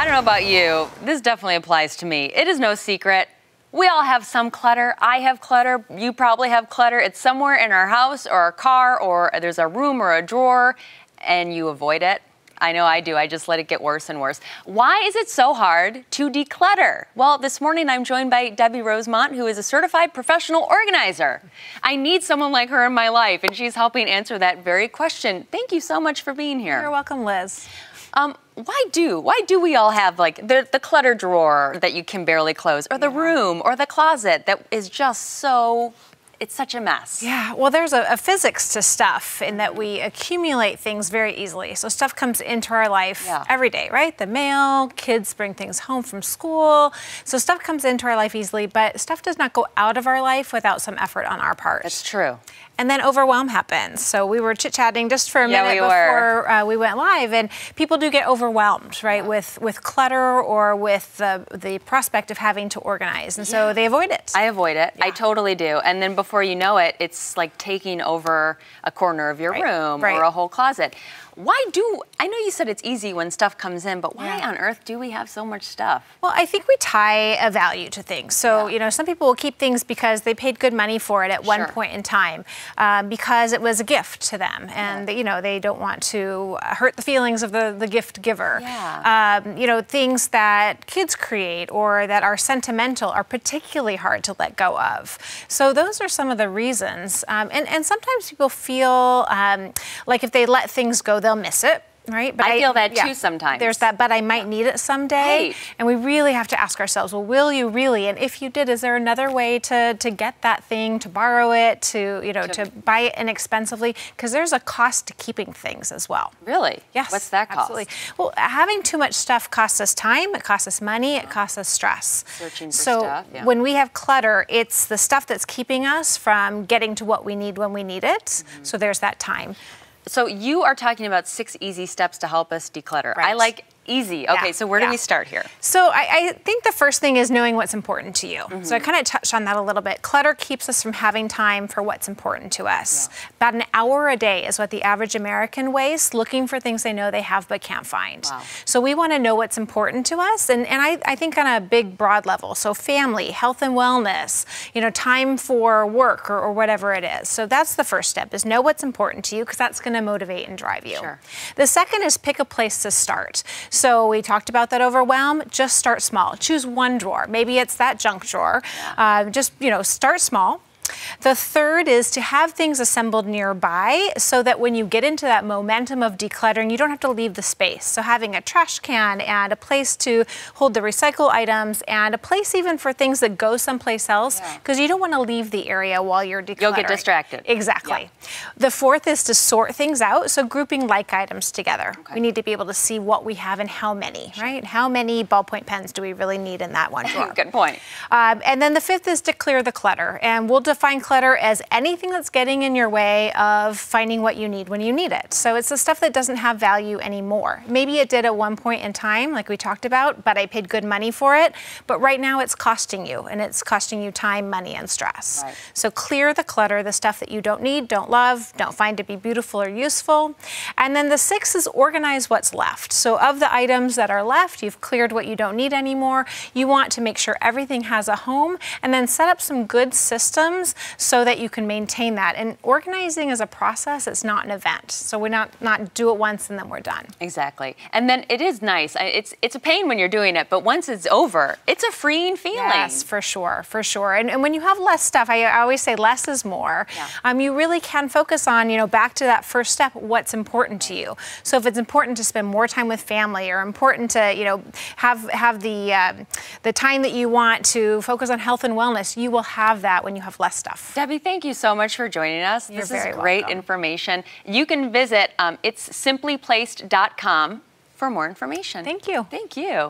I don't know about you. This definitely applies to me. It is no secret. We all have some clutter. I have clutter. You probably have clutter. It's somewhere in our house or our car, or there's a room or a drawer, and you avoid it. I know I do. I just let it get worse and worse. Why is it so hard to declutter? Well, this morning I'm joined by Debbie Rosemont, who is a certified professional organizer. I need someone like her in my life, and she's helping answer that very question. Thank you so much for being here. You're welcome, Liz. Why do we all have like the clutter drawer that you can barely close, or the room or the closet that is just so, it's such a mess? Yeah, well, there's a physics to stuff in that we accumulate things very easily. So stuff comes into our life every day, right? The mail, kids bring things home from school. So stuff comes into our life easily, but stuff does not go out of our life without some effort on our part. That's true. And then overwhelm happens. So we were chit-chatting just for a minute before we went live, and people do get overwhelmed, right, with clutter or with the prospect of having to organize, and so they avoid it. I avoid it. I totally do. And then before you know it, it's like taking over a corner of your room or a whole closet. I know you said it's easy when stuff comes in, but why on earth do we have so much stuff? Well, I think we tie a value to things. So, you know, some people will keep things because they paid good money for it at one point in time, because it was a gift to them, and you know, they don't want to hurt the feelings of the gift giver. You know, things that kids create or that are sentimental are particularly hard to let go of. So those are some of the reasons. And sometimes people feel like if they let things go, they'll miss it. Right? But I feel that too sometimes. There's that, but I might need it someday. Right. And we really have to ask ourselves, well, will you really? And if you did, is there another way to get that thing, to borrow it, to buy it inexpensively? Because there's a cost to keeping things as well. Really? Yes. What's that cost? Absolutely. Well, having too much stuff costs us time, it costs us money, it costs us stress. Searching for stuff. So when we have clutter, it's the stuff that's keeping us from getting to what we need when we need it. So there's that time. So you are talking about 6 easy steps to help us declutter. Right. I like easy. Okay, so where do we start here? So I think the first thing is knowing what's important to you. So I kind of touched on that a little bit. Clutter keeps us from having time for what's important to us. About an hour a day is what the average American wastes looking for things they know they have but can't find. So we want to know what's important to us, and I think on a big, broad level. So family, health and wellness, you know, time for work or whatever it is. So that's the first step, is know what's important to you, because that's going to motivate and drive you. The second is pick a place to start. So we talked about that overwhelm. Just start small. Choose one drawer. Maybe it's that junk drawer. Just, you know, start small. The third is to have things assembled nearby so that when you get into that momentum of decluttering, you don't have to leave the space. So having a trash can and a place to hold the recycle items and a place even for things that go someplace else, because you don't want to leave the area while you're decluttering. You'll get distracted. Exactly. The fourth is to sort things out, so grouping like items together. We need to be able to see what we have and how many, right? How many ballpoint pens do we really need in that one drawer? Good point. And then the fifth is to clear the clutter, and we'll define clutter as anything that's getting in your way of finding what you need when you need it. So it's the stuff that doesn't have value anymore. Maybe it did at one point in time, like we talked about, but I paid good money for it. But right now it's costing you, and it's costing you time, money, and stress. So clear the clutter, the stuff that you don't need, don't love, don't find to be beautiful or useful. And then the sixth is organize what's left. So of the items that are left, you've cleared what you don't need anymore. You want to make sure everything has a home, and then set up some good systems so that you can maintain that. And organizing is a process, it's not an event. So we're not do it once and then we're done. Exactly. And then it is nice. It's a pain when you're doing it, but once it's over, it's a freeing feeling. Yes, for sure, for sure. And when you have less stuff, I always say less is more. You really can focus on, you know, back to that first step, what's important to you. So if it's important to spend more time with family, or important to, you know, have the time that you want to focus on health and wellness, you will have that when you have less stuff. Debbie, thank you so much for joining us. This is great information. You can visit it's simplyplaced.com for more information. Thank you. Thank you.